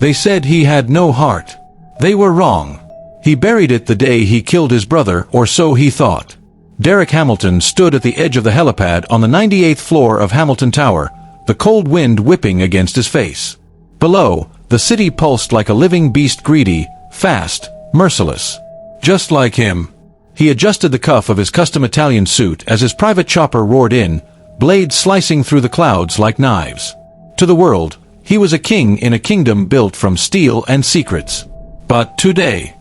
They said he had no heart. They were wrong. He buried it the day he killed his brother, or so he thought. Derrick Hamilton stood at the edge of the helipad on the 98th floor of Hamilton Tower, the cold wind whipping against his face. Below, the city pulsed like a living beast, greedy, fast, merciless. Just like him. He adjusted the cuff of his custom Italian suit as his private chopper roared in, blades slicing through the clouds like knives. To the world, he was a king in a kingdom built from steel and secrets. But today,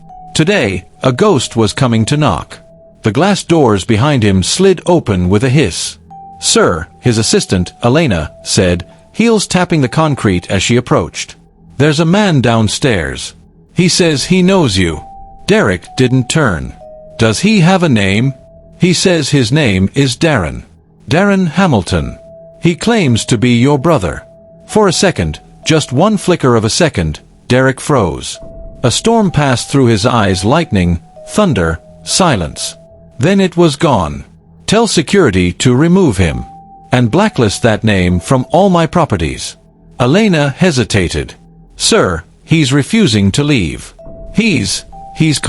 a ghost was coming to knock. The glass doors behind him slid open with a hiss. "Sir," his assistant, Elena, said, heels tapping the concrete as she approached. "There's a man downstairs. He says he knows you." Derrick didn't turn. "Does he have a name?" "He says his name is Darren. Darren Hamilton. He claims to be your brother." For a second, just one flicker of a second, Derrick froze. A storm passed through his eyes, lightning, thunder, silence. Then it was gone. "Tell security to remove him. And blacklist that name from all my properties." Elena hesitated. "Sir, he's refusing to leave. He's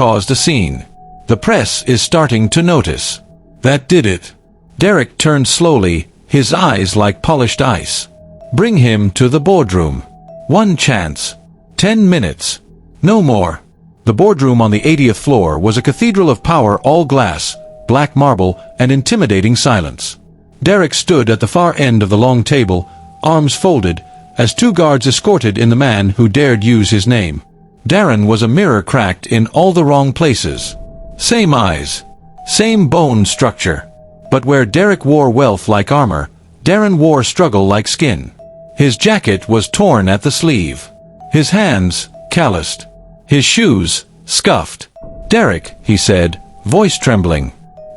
caused a scene. The press is starting to notice." "That did it." Derrick turned slowly, his eyes like polished ice. "Bring him to the boardroom. One chance. 10 minutes. No more." The boardroom on the 80th floor was a cathedral of power, all glass, black marble, and intimidating silence. Derrick stood at the far end of the long table, arms folded, as two guards escorted in the man who dared use his name. Darren was a mirror cracked in all the wrong places. Same eyes. Same bone structure. But where Derrick wore wealth like armor, Darren wore struggle like skin. His jacket was torn at the sleeve. His hands, calloused. His shoes, scuffed. "Derrick," he said, voice trembling.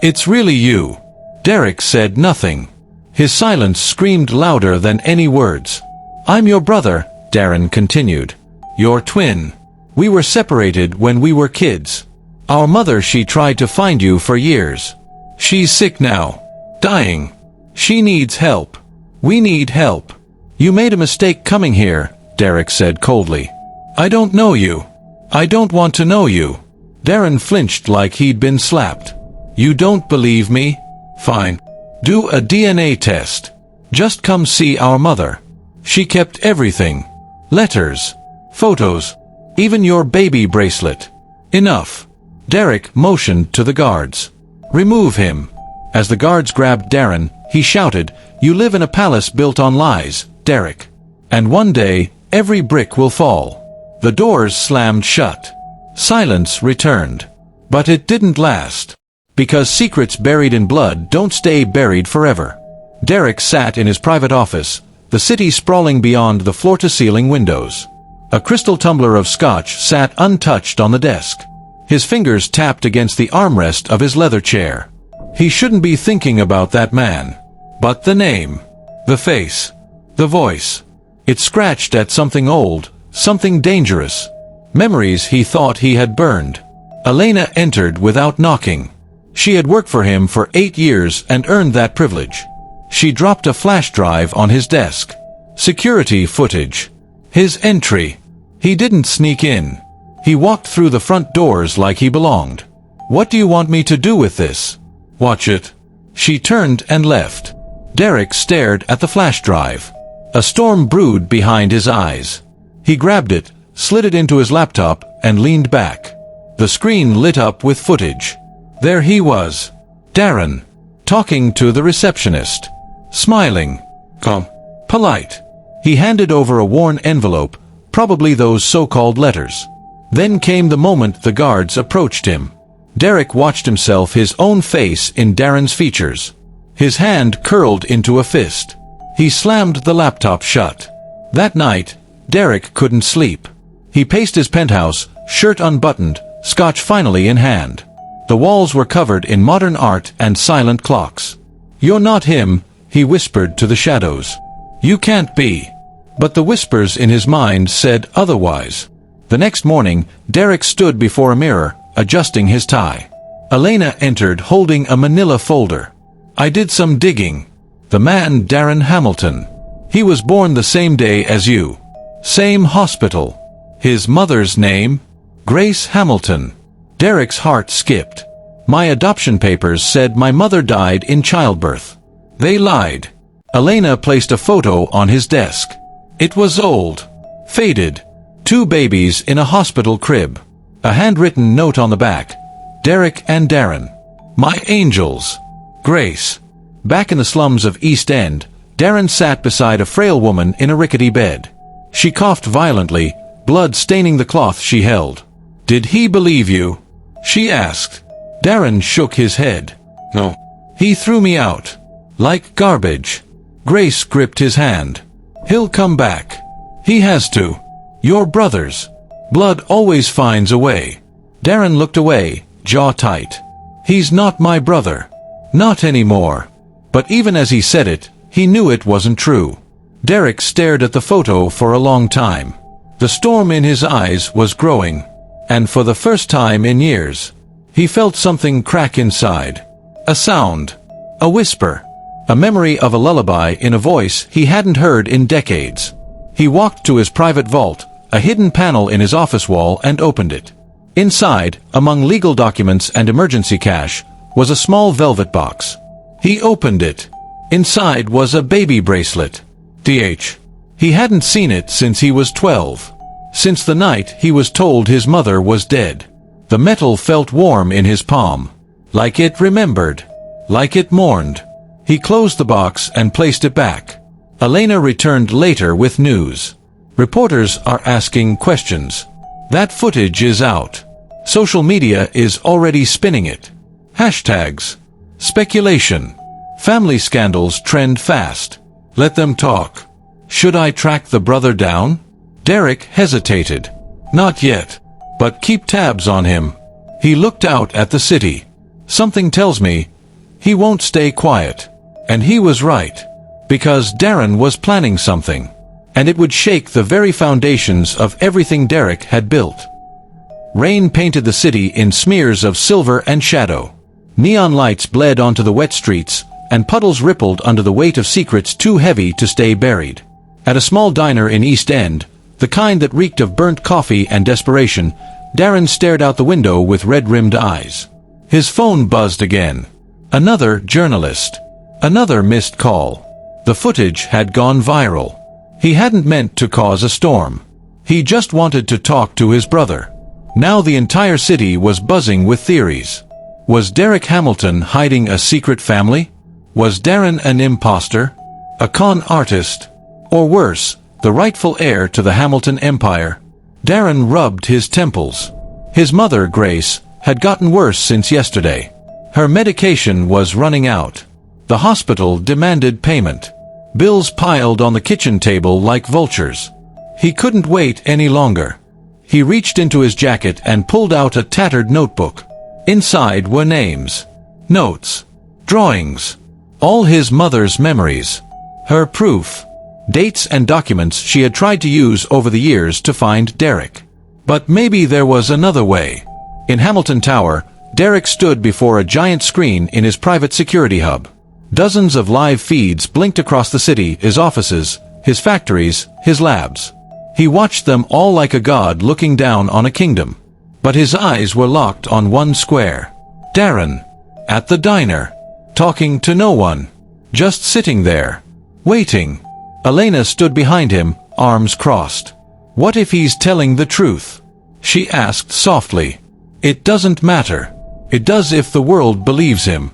"It's really you." Derrick said nothing. His silence screamed louder than any words. "I'm your brother," Darren continued. "Your twin. We were separated when we were kids. Our mother, she tried to find you for years. She's sick now. Dying. She needs help. We need help. You made a mistake coming here," Derrick said coldly. "I don't know you. I don't want to know you." Darren flinched like he'd been slapped. "You don't believe me? Fine. Do a DNA test. Just come see our mother. She kept everything. Letters. Photos. Even your baby bracelet. Enough." Derrick motioned to the guards. "Remove him." As the guards grabbed Darren, he shouted, "You live in a palace built on lies, Derrick. And one day, every brick will fall." The doors slammed shut. Silence returned. But it didn't last. Because secrets buried in blood don't stay buried forever. Derrick sat in his private office, the city sprawling beyond the floor-to-ceiling windows. A crystal tumbler of scotch sat untouched on the desk. His fingers tapped against the armrest of his leather chair. He shouldn't be thinking about that man. But the name. The face. The voice. It scratched at something old, something dangerous. Memories he thought he had burned. Elena entered without knocking. She had worked for him for 8 years and earned that privilege. She dropped a flash drive on his desk. Security footage. His entry. He didn't sneak in. He walked through the front doors like he belonged. "What do you want me to do with this?" "Watch it." She turned and left. Derrick stared at the flash drive. A storm brewed behind his eyes. He grabbed it, slid it into his laptop, and leaned back. The screen lit up with footage. There he was. Darren. Talking to the receptionist. Smiling. Calm. Polite. He handed over a worn envelope, probably those so-called letters. Then came the moment the guards approached him. Derrick watched himself, his own face in Darren's features. His hand curled into a fist. He slammed the laptop shut. That night, Derrick couldn't sleep. He paced his penthouse, shirt unbuttoned, scotch finally in hand. The walls were covered in modern art and silent clocks. "You're not him," he whispered to the shadows. "You can't be." But the whispers in his mind said otherwise. The next morning, Derrick stood before a mirror, adjusting his tie. Elena entered holding a manila folder. "I did some digging. The man Darren Hamilton. He was born the same day as you. Same hospital. His mother's name? Grace Hamilton. Derrick's heart skipped. My adoption papers said my mother died in childbirth. They lied. Elena placed a photo on his desk. It was old. Faded. 2 babies in a hospital crib. A handwritten note on the back. Derrick and Darren. My angels. Grace. Back in the slums of East End, Darren sat beside a frail woman in a rickety bed. She coughed violently, blood staining the cloth she held. Did he believe you? She asked. Darren shook his head. No. He threw me out. Like garbage. Grace gripped his hand. He'll come back. He has to. You're brothers. Blood always finds a way. Darren looked away, jaw tight. He's not my brother. Not anymore. But even as he said it, he knew it wasn't true. Derrick stared at the photo for a long time. The storm in his eyes was growing. And for the first time in years, he felt something crack inside. A sound. A whisper. A memory of a lullaby in a voice he hadn't heard in decades. He walked to his private vault, a hidden panel in his office wall, and opened it. Inside, among legal documents and emergency cash, was a small velvet box. He opened it. Inside was a baby bracelet. He hadn't seen it since he was 12. Since the night he was told his mother was dead. The metal felt warm in his palm. Like it remembered. Like it mourned. He closed the box and placed it back. Elena returned later with news. Reporters are asking questions. That footage is out. Social media is already spinning it. Hashtags. Speculation. Family scandals trend fast. Let them talk. Should I track the brother down? Derrick hesitated. Not yet. But keep tabs on him. He looked out at the city. Something tells me he won't stay quiet. And he was right. Because Darren was planning something. And it would shake the very foundations of everything Derrick had built. Rain painted the city in smears of silver and shadow. Neon lights bled onto the wet streets, and puddles rippled under the weight of secrets too heavy to stay buried. At a small diner in East End, the kind that reeked of burnt coffee and desperation, Darren stared out the window with red-rimmed eyes. His phone buzzed again. Another journalist. Another missed call. The footage had gone viral. He hadn't meant to cause a storm. He just wanted to talk to his brother. Now the entire city was buzzing with theories. Was Derrick Hamilton hiding a secret family? Was Darren an imposter? A con artist? Or worse, the rightful heir to the Hamilton empire? Darren rubbed his temples. His mother, Grace, had gotten worse since yesterday. Her medication was running out. The hospital demanded payment. Bills piled on the kitchen table like vultures. He couldn't wait any longer. He reached into his jacket and pulled out a tattered notebook. Inside were names, notes, drawings, all his mother's memories, her proof, dates and documents she had tried to use over the years to find Derrick. But maybe there was another way. In Hamilton Tower, Derrick stood before a giant screen in his private security hub. Dozens of live feeds blinked across the city, his offices, his factories, his labs. He watched them all like a god looking down on a kingdom. But his eyes were locked on one square. Darren. At the diner. Talking to no one. Just sitting there. Waiting. Elena stood behind him, arms crossed. What if he's telling the truth? She asked softly. It doesn't matter. It does if the world believes him.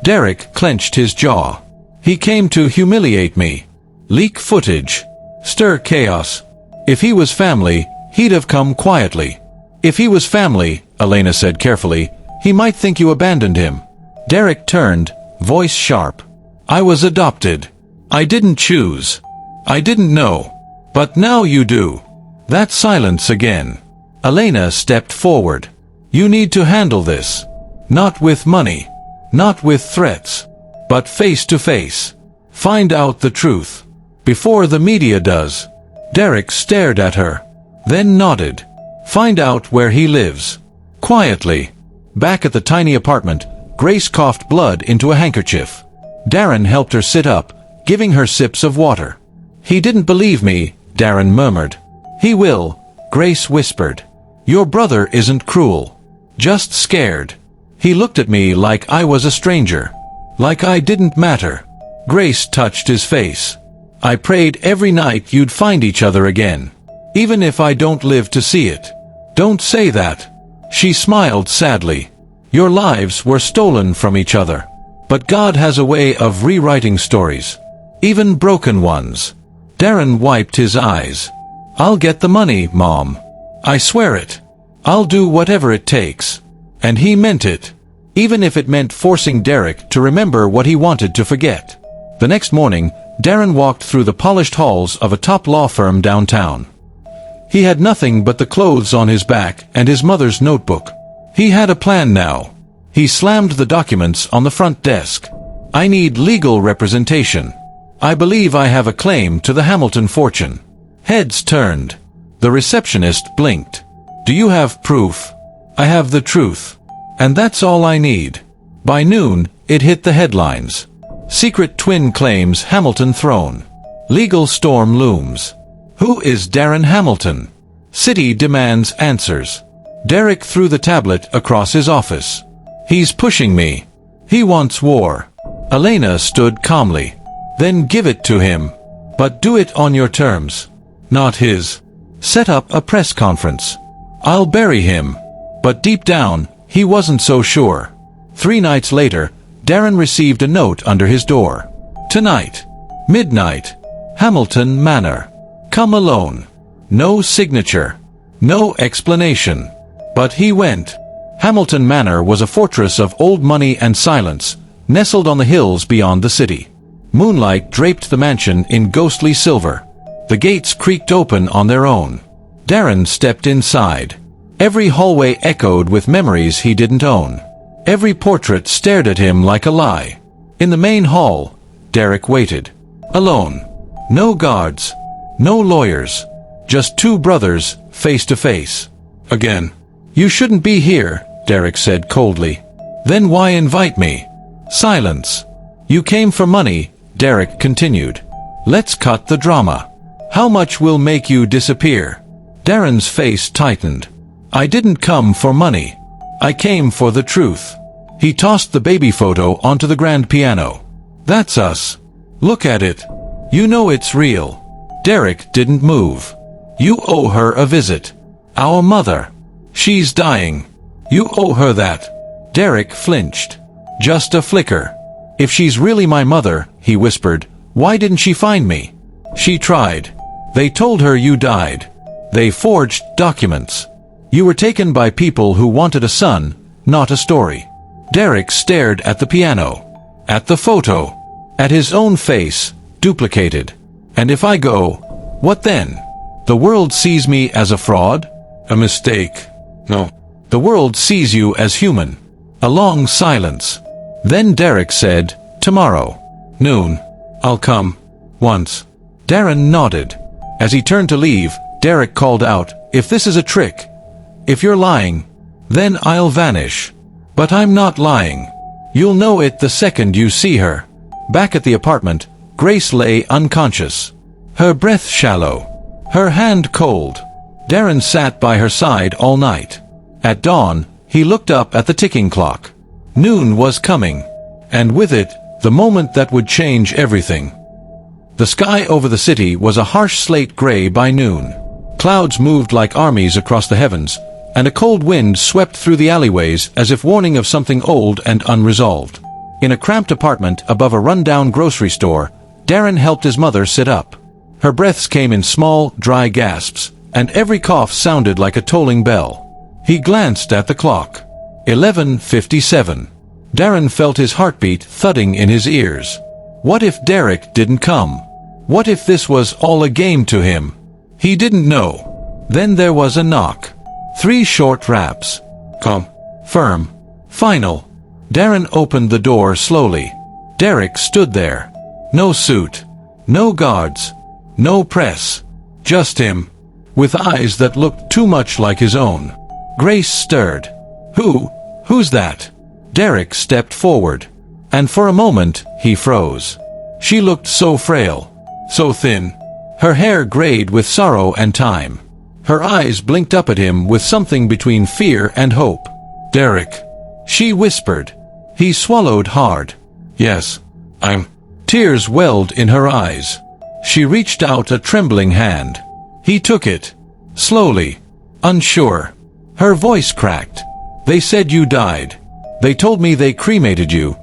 Derrick clenched his jaw. He came to humiliate me. Leak footage. Stir chaos. If he was family, he'd have come quietly. If he was family, Elena said carefully, he might think you abandoned him. Derrick turned, voice sharp. I was adopted. I didn't choose. I didn't know. But now you do. That silence again. Elena stepped forward. You need to handle this. Not with money. Not with threats. But face to face. Find out the truth. Before the media does. Derrick stared at her. Then nodded. Find out where he lives. Quietly. Back at the tiny apartment, Grace coughed blood into a handkerchief. Darren helped her sit up, giving her sips of water. He didn't believe me, Darren murmured. He will, Grace whispered. "Your brother isn't cruel. Just scared." He looked at me like I was a stranger. Like I didn't matter. Grace touched his face. "I prayed every night you'd find each other again. Even if I don't live to see it." "Don't say that." She smiled sadly. "Your lives were stolen from each other. But God has a way of rewriting stories. Even broken ones." Darren wiped his eyes. "I'll get the money, Mom. I swear it. I'll do whatever it takes." And he meant it. Even if it meant forcing Derrick to remember what he wanted to forget. The next morning, Darren walked through the polished halls of a top law firm downtown. He had nothing but the clothes on his back and his mother's notebook. He had a plan now. He slammed the documents on the front desk. "I need legal representation. I believe I have a claim to the Hamilton fortune." Heads turned. The receptionist blinked. "Do you have proof?" "I have the truth. And that's all I need." By noon, it hit the headlines. Secret twin claims Hamilton throne. Legal storm looms. Who is Darren Hamilton? City demands answers. Derrick threw the tablet across his office. "He's pushing me. He wants war." Elena stood calmly. "Then give it to him. But do it on your terms. Not his. Set up a press conference. I'll bury him." But deep down, he wasn't so sure. 3 nights later, Darren received a note under his door. "Tonight. Midnight. Hamilton Manor. Come alone." No signature. No explanation. But he went. Hamilton Manor was a fortress of old money and silence, nestled on the hills beyond the city. Moonlight draped the mansion in ghostly silver. The gates creaked open on their own. Darren stepped inside. Every hallway echoed with memories he didn't own. Every portrait stared at him like a lie. In the main hall, Derrick waited. Alone. No guards. No lawyers. Just 2 brothers, face to face. Again. "You shouldn't be here," Derrick said coldly. "Then why invite me?" Silence. "You came for money," Derrick continued. "Let's cut the drama. How much will make you disappear?" Darren's face tightened. "I didn't come for money. I came for the truth." He tossed the baby photo onto the grand piano. "That's us. Look at it. You know it's real." Derrick didn't move. "You owe her a visit. Our mother. She's dying. You owe her that." Derrick flinched. Just a flicker. "If she's really my mother," he whispered, "why didn't she find me?" "She tried. They told her you died. They forged documents. You were taken by people who wanted a son, not a story." Derrick stared at the piano. At the photo. At his own face, duplicated. "And if I go, what then? The world sees me as a fraud? A mistake? No. The world sees you as human." A long silence. Then Derrick said, "Tomorrow. Noon. I'll come. Once." Darren nodded. As he turned to leave, Derrick called out, "If this is a trick, if you're lying, then I'll vanish." "But I'm not lying. You'll know it the second you see her." Back at the apartment, Grace lay unconscious. Her breath shallow. Her hand cold. Darren sat by her side all night. At dawn, he looked up at the ticking clock. Noon was coming. And with it, the moment that would change everything. The sky over the city was a harsh slate gray by noon. Clouds moved like armies across the heavens, and a cold wind swept through the alleyways as if warning of something old and unresolved. In a cramped apartment above a run-down grocery store, Darren helped his mother sit up. Her breaths came in small, dry gasps, and every cough sounded like a tolling bell. He glanced at the clock. 11:57. Darren felt his heartbeat thudding in his ears. What if Derrick didn't come? What if this was all a game to him? He didn't know. Then there was a knock. 3 short raps. Come. Firm. Final. Darren opened the door slowly. Derrick stood there. No suit. No guards. No press. Just him. With eyes that looked too much like his own. Grace stirred. Who's that?" Derrick stepped forward. And for a moment, he froze. She looked so frail. So thin. Her hair grayed with sorrow and time. Her eyes blinked up at him with something between fear and hope. "Derrick," she whispered. He swallowed hard. "Yes, I'm—" Tears welled in her eyes. She reached out a trembling hand. He took it. Slowly. Unsure. Her voice cracked. "They said you died. They told me they cremated you.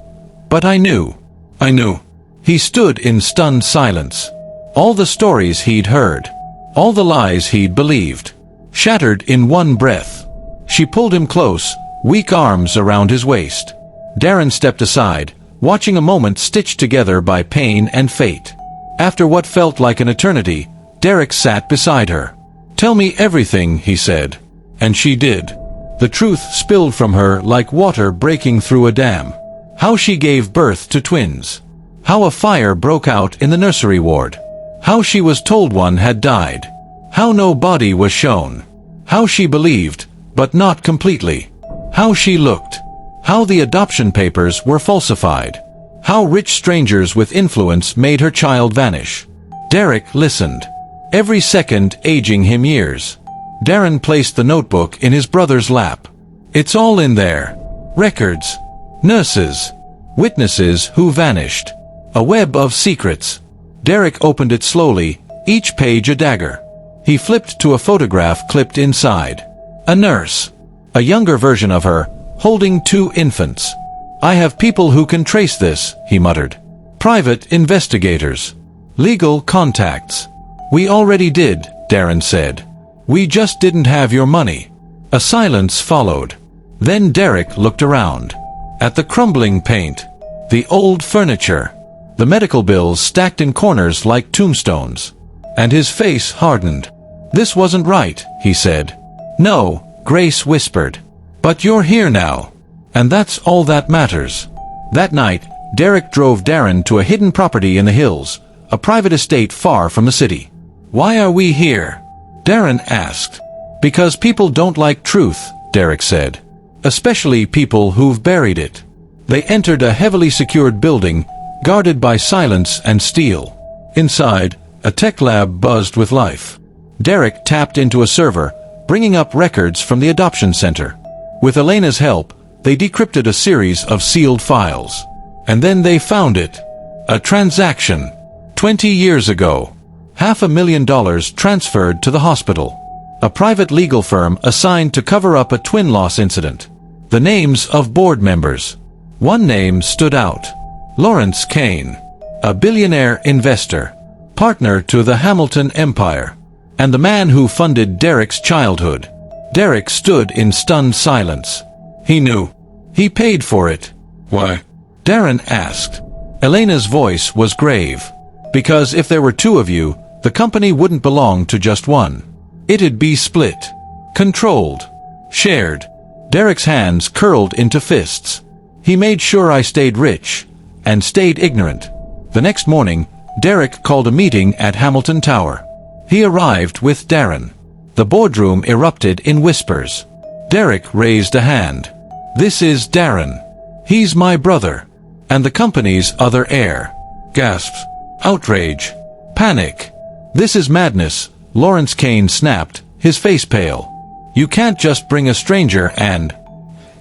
But I knew. I knew." He stood in stunned silence. All the stories he'd heard, all the lies he'd believed, shattered in one breath. She pulled him close, weak arms around his waist. Darren stepped aside, watching a moment stitched together by pain and fate. After what felt like an eternity, Derrick sat beside her. "Tell me everything," he said. And she did. The truth spilled from her like water breaking through a dam. How she gave birth to twins. How a fire broke out in the nursery ward. How she was told one had died. How no body was shown. How she believed, but not completely. How she looked. How the adoption papers were falsified. How rich strangers with influence made her child vanish. Derrick listened. Every second aging him years. Darren placed the notebook in his brother's lap. "It's all in there. Records. Nurses. Witnesses who vanished. A web of secrets." Derrick opened it slowly, each page a dagger. He flipped to a photograph clipped inside. A nurse. A younger version of her, holding 2 infants. "I have people who can trace this," he muttered. "Private investigators. Legal contacts." "We already did," Darren said. "We just didn't have your money." A silence followed. Then Derrick looked around. At the crumbling paint. The old furniture. The medical bills stacked in corners like tombstones. And his face hardened. "This wasn't right," he said. "No," Grace whispered. "But you're here now. And that's all that matters." That night, Derrick drove Darren to a hidden property in the hills, a private estate far from the city. "Why are we here?" Darren asked. "Because people don't like truth," Derrick said. "Especially people who've buried it." They entered a heavily secured building, guarded by silence and steel. Inside, a tech lab buzzed with life. Derrick tapped into a server, bringing up records from the adoption center. With Elena's help, they decrypted a series of sealed files. And then they found it. A transaction. 20 years ago. $500,000 transferred to the hospital. A private legal firm assigned to cover up a twin loss incident. The names of board members. One name stood out. Lawrence Kane. A billionaire investor. Partner to the Hamilton Empire. And the man who funded Derrick's childhood. Derrick stood in stunned silence. He knew. He paid for it. "Why?" Darren asked. Elena's voice was grave. "Because if there were 2 of you, the company wouldn't belong to just one. It'd be split. Controlled. Shared." Derrick's hands curled into fists. "He made sure I stayed rich. And stayed ignorant." The next morning, Derrick called a meeting at Hamilton Tower. He arrived with Darren. The boardroom erupted in whispers. Derrick raised a hand. "This is Darren. He's my brother. And the company's other heir." Gasps. Outrage. Panic. "This is madness," Lawrence Kane snapped, his face pale. "You can't just bring a stranger and—"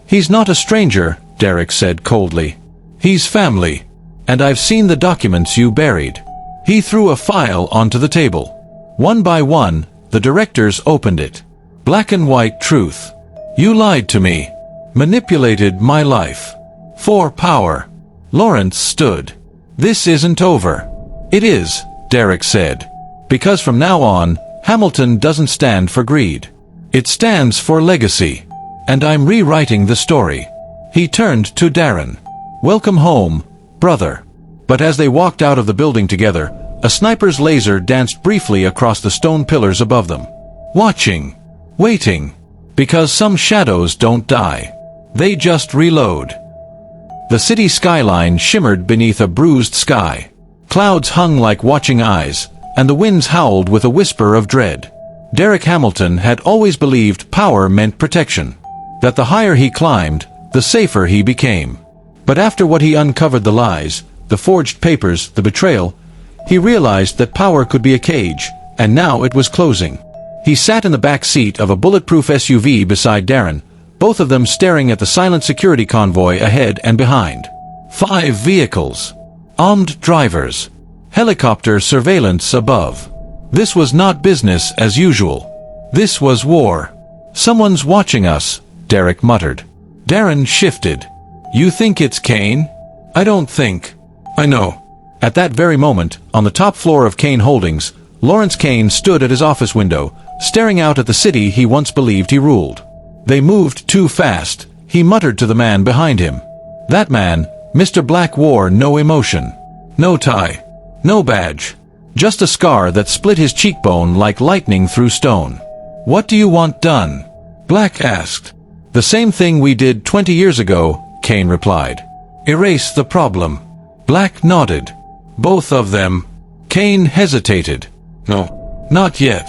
"He's not a stranger," Derrick said coldly. "He's family. And I've seen the documents you buried." He threw a file onto the table. One by one, the directors opened it. Black and white truth. "You lied to me. Manipulated my life. For power." Lawrence stood. "This isn't over." "It is," Derrick said. "Because from now on, Hamilton doesn't stand for greed. It stands for legacy. And I'm rewriting the story." He turned to Darren. "Welcome home, brother." But as they walked out of the building together, a sniper's laser danced briefly across the stone pillars above them. Watching. Waiting. Because some shadows don't die. They just reload. The city skyline shimmered beneath a bruised sky. Clouds hung like watching eyes, and the winds howled with a whisper of dread. Derrick Hamilton had always believed power meant protection. That the higher he climbed, the safer he became. But after what he uncovered, the lies, the forged papers, the betrayal, he realized that power could be a cage, and now it was closing. He sat in the back seat of a bulletproof SUV beside Darren, both of them staring at the silent security convoy ahead and behind. 5 vehicles. Armed drivers. Helicopter surveillance above. This was not business as usual. This was war. Someone's watching us, Derrick muttered. Darren shifted. You think it's Kane? I don't think. I know. At that very moment, on the top floor of Kane Holdings, Lawrence Kane stood at his office window, staring out at the city he once believed he ruled. They moved too fast, he muttered to the man behind him. That man, Mr. Black, wore no emotion. No tie. No badge. Just a scar that split his cheekbone like lightning through stone. What do you want done? Black asked. The same thing we did 20 years ago, Kane replied. Erase the problem. Black nodded. Both of them. Kane hesitated. No, not yet.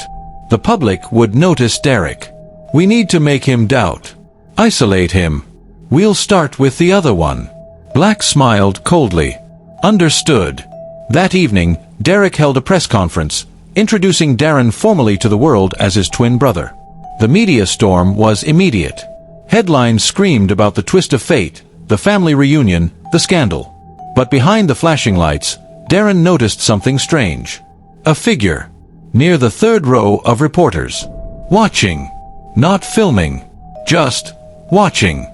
The public would notice Derrick. We need to make him doubt. Isolate him. We'll start with the other one. Black smiled coldly. Understood. That evening, Derrick held a press conference, introducing Darren formally to the world as his twin brother. The media storm was immediate. Headlines screamed about the twist of fate, the family reunion, the scandal. But behind the flashing lights, Darren noticed something strange. A figure. Near the third row of reporters. Watching. Not filming. Just watching.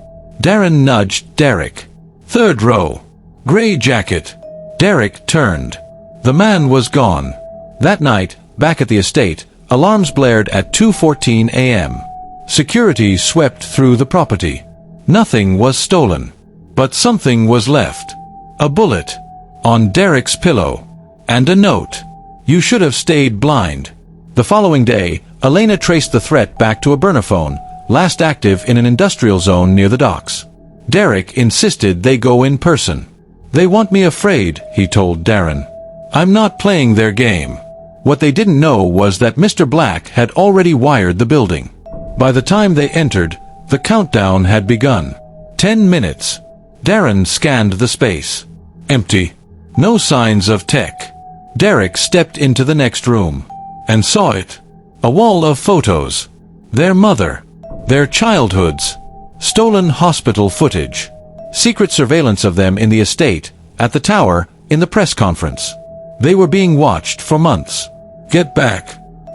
Darren nudged Derrick. Third row. Gray jacket. Derrick turned. The man was gone. That night, back at the estate, alarms blared at 2:14 a.m. Security swept through the property. Nothing was stolen. But something was left. A bullet. On Derrick's pillow. And a note. You should have stayed blind. The following day, Elena traced the threat back to a burner phone, last active in an industrial zone near the docks. Derrick insisted they go in person. They want me afraid, he told Darren. I'm not playing their game. What they didn't know was that Mr. Black had already wired the building. By the time they entered, the countdown had begun. 10 minutes. Darren scanned the space. Empty. No signs of tech. Derrick stepped into the next room. And saw it. A wall of photos. Their mother. Their childhoods. Stolen hospital footage. Secret surveillance of them in the estate, at the tower, in the press conference. They were being watched for months. Get back.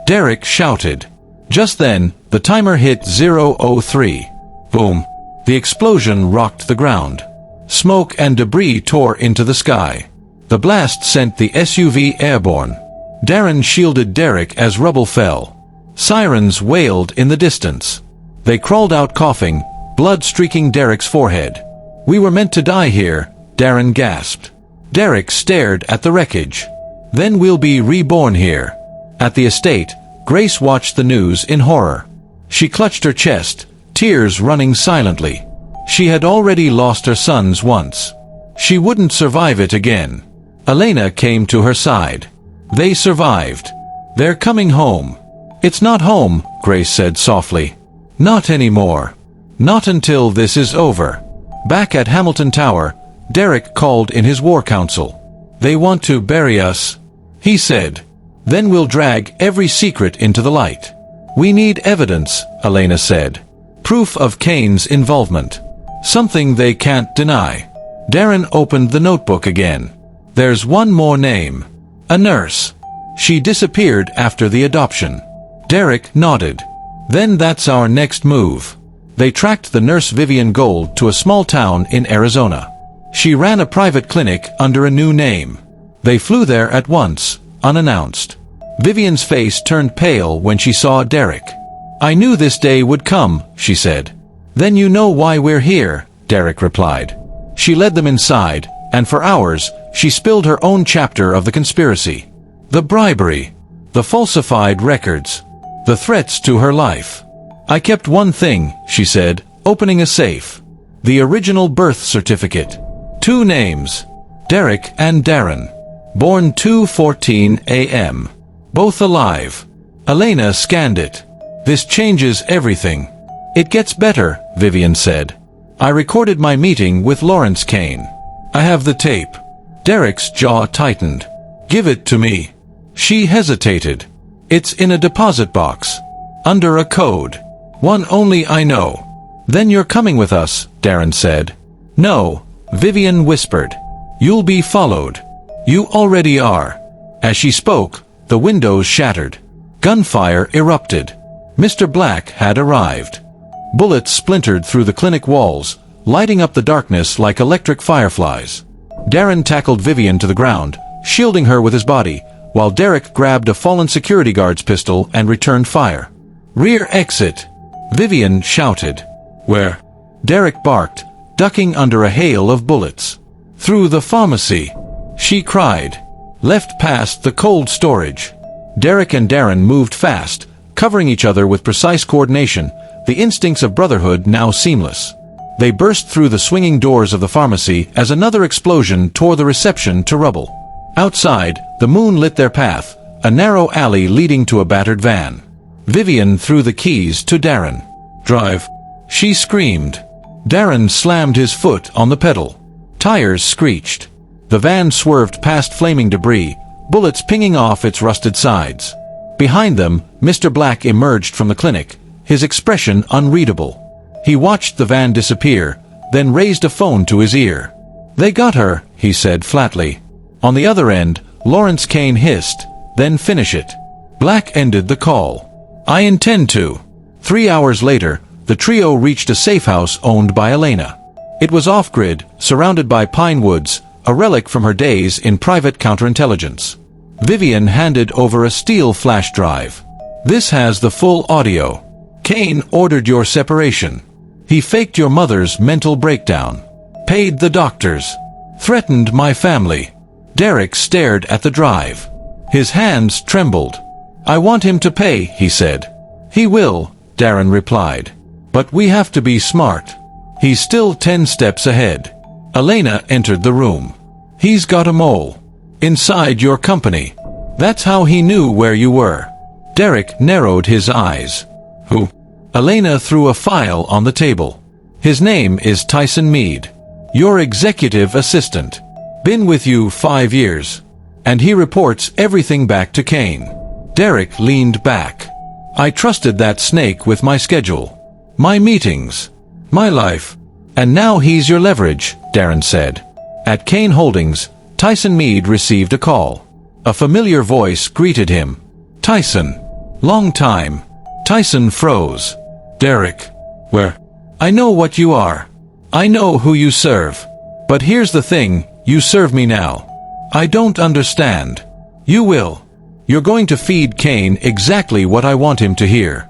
Derrick shouted. Just then, the timer hit 0:03. Boom. The explosion rocked the ground. Smoke and debris tore into the sky. The blast sent the SUV airborne. Darren shielded Derrick as rubble fell. Sirens wailed in the distance. They crawled out coughing, blood streaking Derrick's forehead. We were meant to die here, Darren gasped. Derrick stared at the wreckage. Then we'll be reborn here. At the estate, Grace watched the news in horror. She clutched her chest, tears running silently. She had already lost her sons once. She wouldn't survive it again. Elena came to her side. They survived. They're coming home. It's not home, Grace said softly. Not anymore. Not until this is over. Back at Hamilton Tower, Derrick called in his war council. They want to bury us, he said. Then we'll drag every secret into the light. We need evidence, Elena said. Proof of Kane's involvement. Something they can't deny. Darren opened the notebook again. There's one more name. A nurse. She disappeared after the adoption. Derrick nodded. Then that's our next move. They tracked the nurse Vivian Gold to a small town in Arizona. She ran a private clinic under a new name. They flew there at once, unannounced. Vivian's face turned pale when she saw Derrick. I knew this day would come, she said. Then you know why we're here, Derrick replied. She led them inside, and for hours, she spilled her own chapter of the conspiracy. The bribery. The falsified records. The threats to her life. I kept one thing, she said, opening a safe. The original birth certificate. 2 names. Derrick and Darren. Born 2:14 a.m. Both alive. Elena scanned it. This changes everything. It gets better, Vivian said. I recorded my meeting with Lawrence Kane. I have the tape. Derrick's jaw tightened. Give it to me. She hesitated. It's in a deposit box. Under a code. One only I know. Then you're coming with us, Darren said. No, Vivian whispered. You'll be followed. You already are. As she spoke, the windows shattered. Gunfire erupted. Mr. Black had arrived. Bullets splintered through the clinic walls, lighting up the darkness like electric fireflies. Darren tackled Vivian to the ground, shielding her with his body, while Derrick grabbed a fallen security guard's pistol and returned fire. Rear exit! Vivian shouted. Where? Derrick barked, ducking under a hail of bullets. Through the pharmacy! She cried. Left past the cold storage. Derrick and Darren moved fast, covering each other with precise coordination, the instincts of brotherhood now seamless. They burst through the swinging doors of the pharmacy as another explosion tore the reception to rubble. Outside, the moon lit their path, a narrow alley leading to a battered van. Vivian threw the keys to Darren. Drive! She screamed. Darren slammed his foot on the pedal. Tires screeched. The van swerved past flaming debris, bullets pinging off its rusted sides. Behind them, Mr. Black emerged from the clinic, his expression unreadable. He watched the van disappear, then raised a phone to his ear. They got her, he said flatly. On the other end, Lawrence Kane hissed, then finish it. Black ended the call. I intend to. 3 hours later, the trio reached a safe house owned by Elena. It was off-grid, surrounded by pine woods, a relic from her days in private counterintelligence. Vivian handed over a steel flash drive. This has the full audio. Kane ordered your separation. He faked your mother's mental breakdown. Paid the doctors. Threatened my family. Derrick stared at the drive. His hands trembled. I want him to pay, he said. He will, Darren replied. But we have to be smart. He's still 10 steps ahead. Elena entered the room. He's got a mole. Inside your company. That's how he knew where you were. Derrick narrowed his eyes. Who? Elena threw a file on the table. His name is Tyson Mead. Your executive assistant. Been with you 5 years. And he reports everything back to Kane. Derrick leaned back. I trusted that snake with my schedule. My meetings. My life. And now he's your leverage, Darren said. At Kane Holdings, Tyson Mead received a call. A familiar voice greeted him. Tyson. Long time. Tyson froze. Derrick. Where? I know what you are. I know who you serve. But here's the thing, you serve me now. I don't understand. You will. You're going to feed Kane exactly what I want him to hear.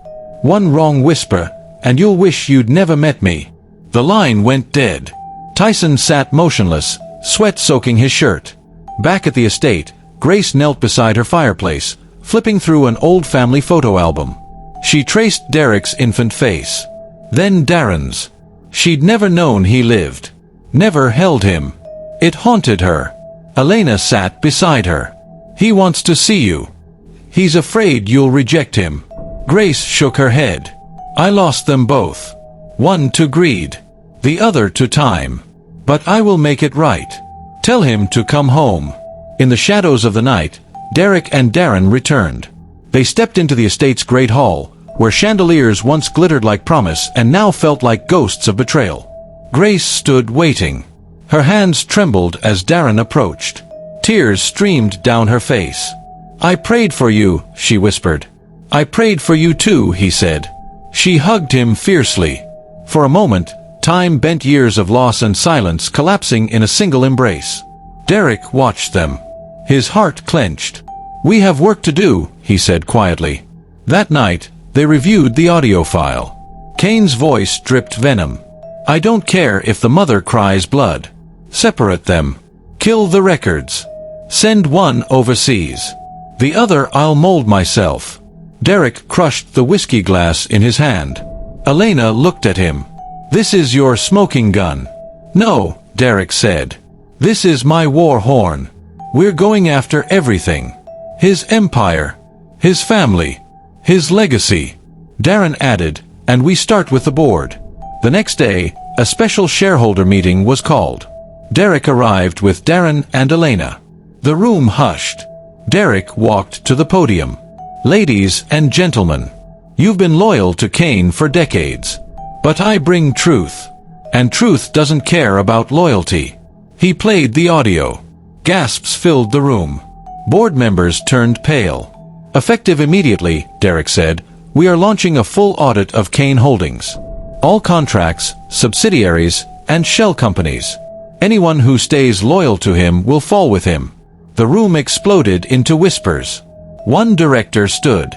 One wrong whisper, and you'll wish you'd never met me. The line went dead. Tyson sat motionless, sweat soaking his shirt. Back at the estate, Grace knelt beside her fireplace, flipping through an old family photo album. She traced Derrick's infant face. Then Darren's. She'd never known he lived. Never held him. It haunted her. Elena sat beside her. He wants to see you. He's afraid you'll reject him. Grace shook her head. I lost them both. One to greed. The other to time. But I will make it right. Tell him to come home. In the shadows of the night, Derrick and Darren returned. They stepped into the estate's great hall, where chandeliers once glittered like promise and now felt like ghosts of betrayal. Grace stood waiting. Her hands trembled as Darren approached. Tears streamed down her face. I prayed for you, she whispered. I prayed for you too, he said. She hugged him fiercely. For a moment, time bent years of loss and silence collapsing in a single embrace. Derrick watched them. His heart clenched. We have work to do, he said quietly. That night, they reviewed the audio file. Kane's voice dripped venom. I don't care if the mother cries blood. Separate them. Kill the records. Send one overseas. The other I'll mold myself. Derrick crushed the whiskey glass in his hand. Elena looked at him. This is your smoking gun. No, Derrick said. This is my war horn. We're going after everything. His empire. His family. His legacy. Darren added, and we start with the board. The next day, a special shareholder meeting was called. Derrick arrived with Darren and Elena. The room hushed. Derrick walked to the podium. Ladies and gentlemen, You've been loyal to Cain for decades. But I bring truth. And truth doesn't care about loyalty. He played the audio. Gasps filled the room. Board members turned pale. Effective immediately, Derrick said, we are launching a full audit of Cain Holdings. All contracts, subsidiaries, and shell companies. Anyone who stays loyal to him will fall with him. The room exploded into whispers. One director stood.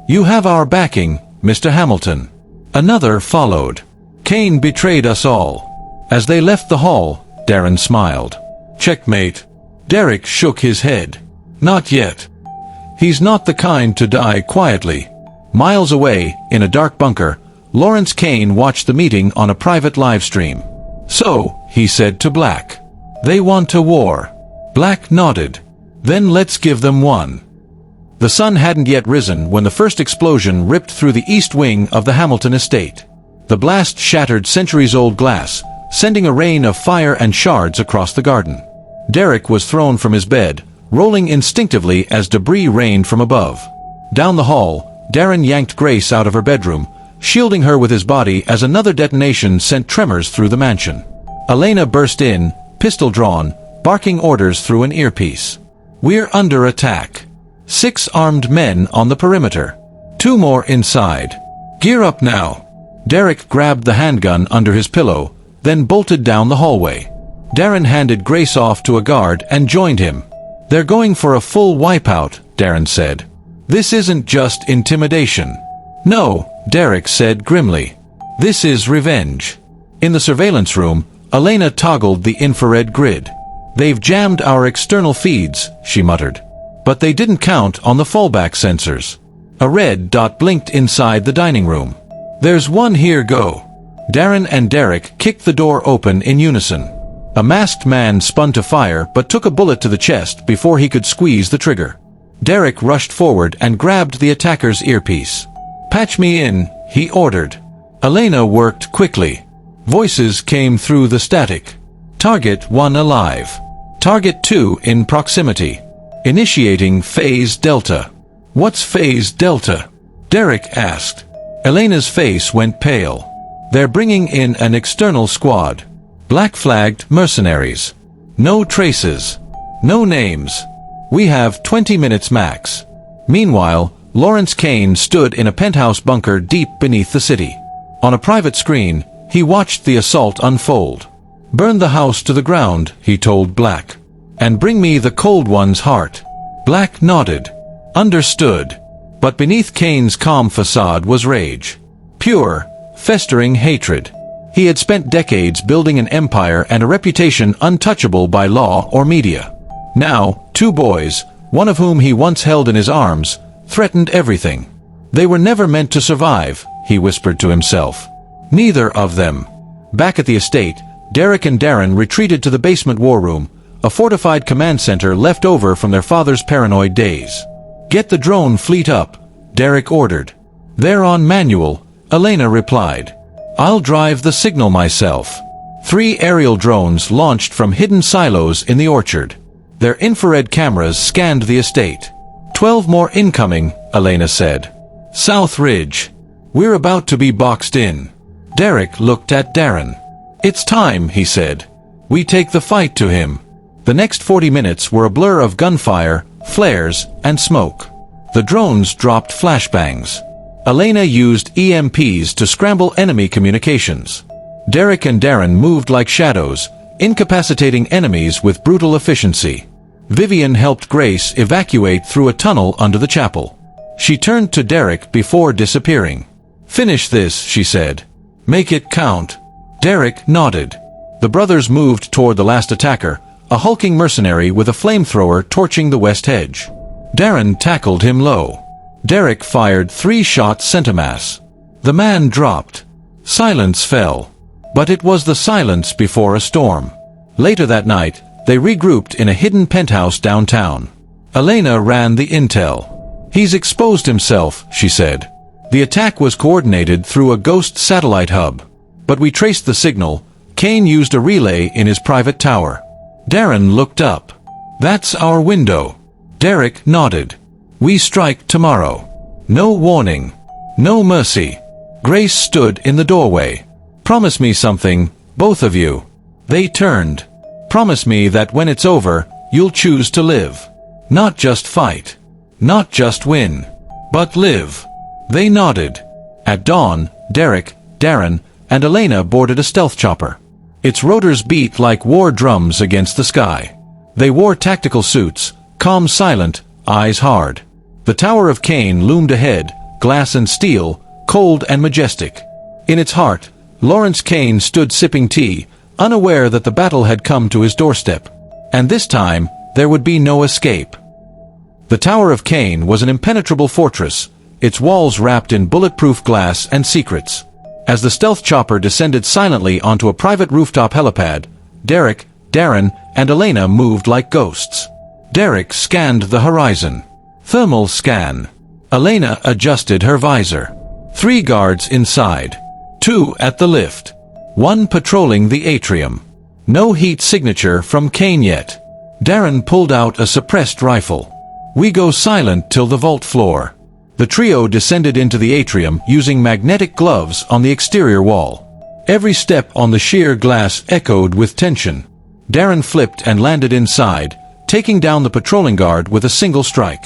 You have our backing, Mr. Hamilton. Another followed. Cain betrayed us all. As they left the hall, Darren smiled. Checkmate. Derrick shook his head. Not yet. He's not the kind to die quietly. Miles away, in a dark bunker, Lawrence Cain watched the meeting on a private live stream. So, he said to Black. They want a war. Black nodded. Then let's give them one. The sun hadn't yet risen when the first explosion ripped through the east wing of the Hamilton estate. The blast shattered centuries-old glass, sending a rain of fire and shards across the garden. Derrick was thrown from his bed, rolling instinctively as debris rained from above. Down the hall, Darren yanked Grace out of her bedroom, shielding her with his body as another detonation sent tremors through the mansion. Elena burst in, pistol drawn, barking orders through an earpiece. We're under attack. 6 armed men on the perimeter. 2 more inside. Gear up now. Derrick grabbed the handgun under his pillow, then bolted down the hallway. Darren handed Grace off to a guard and joined him. They're going for a full wipeout, Darren said. This isn't just intimidation. No, Derrick said grimly. This is revenge. In the surveillance room, Elena toggled the infrared grid. They've jammed our external feeds, she muttered. But they didn't count on the fallback sensors. A red dot blinked inside the dining room. There's one here, go. Darren and Derrick kicked the door open in unison. A masked man spun to fire but took a bullet to the chest before he could squeeze the trigger. Derrick rushed forward and grabbed the attacker's earpiece. Patch me in, he ordered. Elena worked quickly. Voices came through the static. Target 1 alive. Target 2 in proximity. Initiating Phase Delta. What's Phase Delta? Derrick asked. Elena's face went pale. They're bringing in an external squad. Black-flagged mercenaries. No traces. No names. We have 20 minutes max. Meanwhile, Lawrence Cain stood in a penthouse bunker deep beneath the city. On a private screen, he watched the assault unfold. Burn the house to the ground, he told Black. And bring me the cold one's heart. Black nodded. Understood. But beneath Cain's calm facade was rage. Pure, festering hatred. He had spent decades building an empire and a reputation untouchable by law or media. Now, 2 boys, one of whom he once held in his arms, threatened everything. They were never meant to survive, he whispered to himself. Neither of them. Back at the estate, Derrick and Darren retreated to the basement war room, a fortified command center left over from their father's paranoid days. Get the drone fleet up, Derrick ordered. They're on manual, Elena replied. I'll drive the signal myself. 3 aerial drones launched from hidden silos in the orchard. Their infrared cameras scanned the estate. 12 more incoming, Elena said. South Ridge. We're about to be boxed in. Derrick looked at Darren. It's time, he said. We take the fight to him. The next 40 minutes were a blur of gunfire, flares, and smoke. The drones dropped flashbangs. Elena used EMPs to scramble enemy communications. Derrick and Darren moved like shadows, incapacitating enemies with brutal efficiency. Vivian helped Grace evacuate through a tunnel under the chapel. She turned to Derrick before disappearing. Finish this, she said. Make it count. Derrick nodded. The brothers moved toward the last attacker, a hulking mercenary with a flamethrower torching the west hedge. Darren tackled him low. Derrick fired 3-shot centemass. The man dropped. Silence fell. But it was the silence before a storm. Later that night, they regrouped in a hidden penthouse downtown. Elena ran the intel. He's exposed himself, she said. The attack was coordinated through a ghost satellite hub. But we traced the signal. Cain used a relay in his private tower. Darren looked up. That's our window. Derrick nodded. We strike tomorrow. No warning. No mercy. Grace stood in the doorway. Promise me something, both of you. They turned. Promise me that when it's over, you'll choose to live. Not just fight. Not just win. But live. They nodded. At dawn, Derrick, Darren, and Elena boarded a stealth chopper. Its rotors beat like war drums against the sky. They wore tactical suits, calm silent, eyes hard. The Tower of Cain loomed ahead, glass and steel, cold and majestic. In its heart, Lawrence Cain stood sipping tea, unaware that the battle had come to his doorstep. And this time, there would be no escape. The Tower of Cain was an impenetrable fortress, its walls wrapped in bulletproof glass and secrets. As the stealth chopper descended silently onto a private rooftop helipad, Derrick, Darren, and Elena moved like ghosts. Derrick scanned the horizon. Thermal scan. Elena adjusted her visor. 3 guards inside. 2 at the lift. 1 patrolling the atrium. No heat signature from Cain yet. Darren pulled out a suppressed rifle. We go silent till the vault floor. The trio descended into the atrium using magnetic gloves on the exterior wall. Every step on the sheer glass echoed with tension. Darren flipped and landed inside, taking down the patrolling guard with a single strike.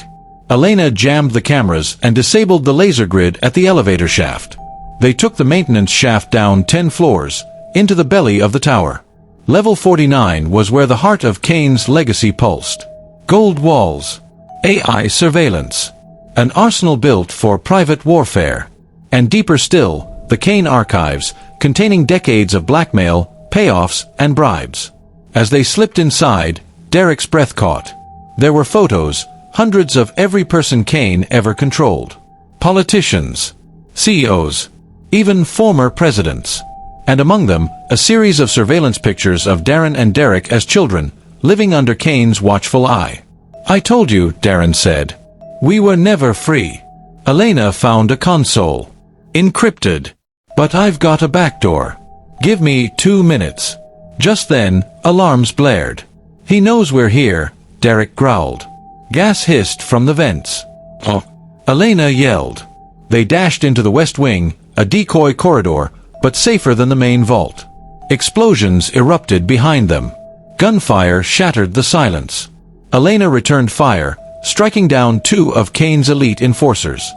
Elena jammed the cameras and disabled the laser grid at the elevator shaft. They took the maintenance shaft down 10 floors, into the belly of the tower. Level 49 was where the heart of Cain's legacy pulsed. Gold walls. AI surveillance. An arsenal built for private warfare. And deeper still, the Cain archives, containing decades of blackmail, payoffs, and bribes. As they slipped inside, Derrick's breath caught. There were photos, hundreds of every person Cain ever controlled. Politicians, CEOs, even former presidents. And among them, a series of surveillance pictures of Darren and Derrick as children, living under Cain's watchful eye. I told you, Darren said. We were never free. Elena found a console. Encrypted. But I've got a backdoor. Give me 2 minutes. Just then, alarms blared. He knows we're here, Derrick growled. Gas hissed from the vents. Oh. Elena yelled. They dashed into the west wing, a decoy corridor, but safer than the main vault. Explosions erupted behind them. Gunfire shattered the silence. Elena returned fire, striking down 2 of Cain's elite enforcers.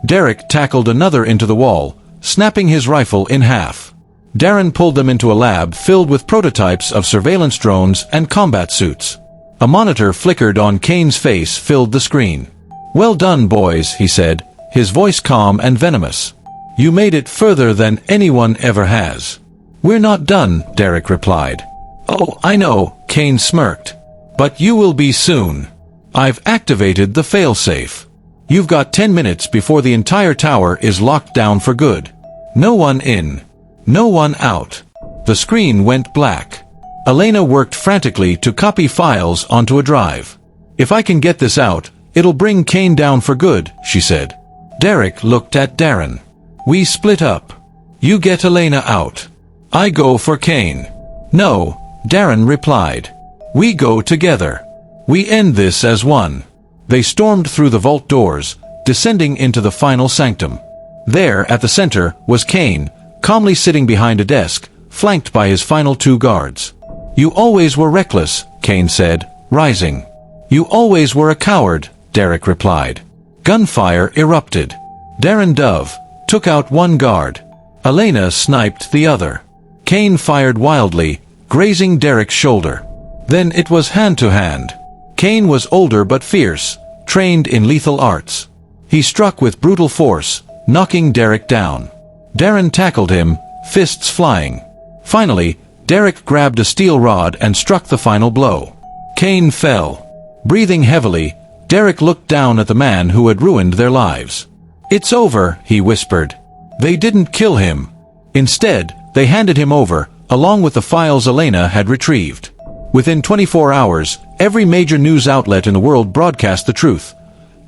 Derrick tackled another into the wall, snapping his rifle in half. Darren pulled them into a lab filled with prototypes of surveillance drones and combat suits. A monitor flickered on Cain's face filled the screen. Well done, boys, he said, his voice calm and venomous. You made it further than anyone ever has. We're not done, Derrick replied. Oh, I know, Cain smirked. But you will be soon. I've activated the failsafe. You've got 10 minutes before the entire tower is locked down for good. No one in. No one out. The screen went black. Elena worked frantically to copy files onto a drive. If I can get this out, it'll bring Cain down for good, she said. Derrick looked at Darren. We split up. You get Elena out. I go for Cain. No, Darren replied. We go together. We end this as one. They stormed through the vault doors, descending into the final sanctum. There, at the center, was Cain, calmly sitting behind a desk, flanked by his final 2 guards. You always were reckless, Cain said, rising. You always were a coward, Derrick replied. Gunfire erupted. Darren Dove took out 1 guard. Elena sniped the other. Cain fired wildly, grazing Derrick's shoulder. Then it was hand-to-hand. Cain was older but fierce, trained in lethal arts. He struck with brutal force, knocking Derrick down. Darren tackled him, fists flying. Finally, Derrick grabbed a steel rod and struck the final blow. Cain fell. Breathing heavily, Derrick looked down at the man who had ruined their lives. It's over, he whispered. They didn't kill him. Instead, they handed him over, along with the files Elena had retrieved. Within 24 hours, every major news outlet in the world broadcast the truth.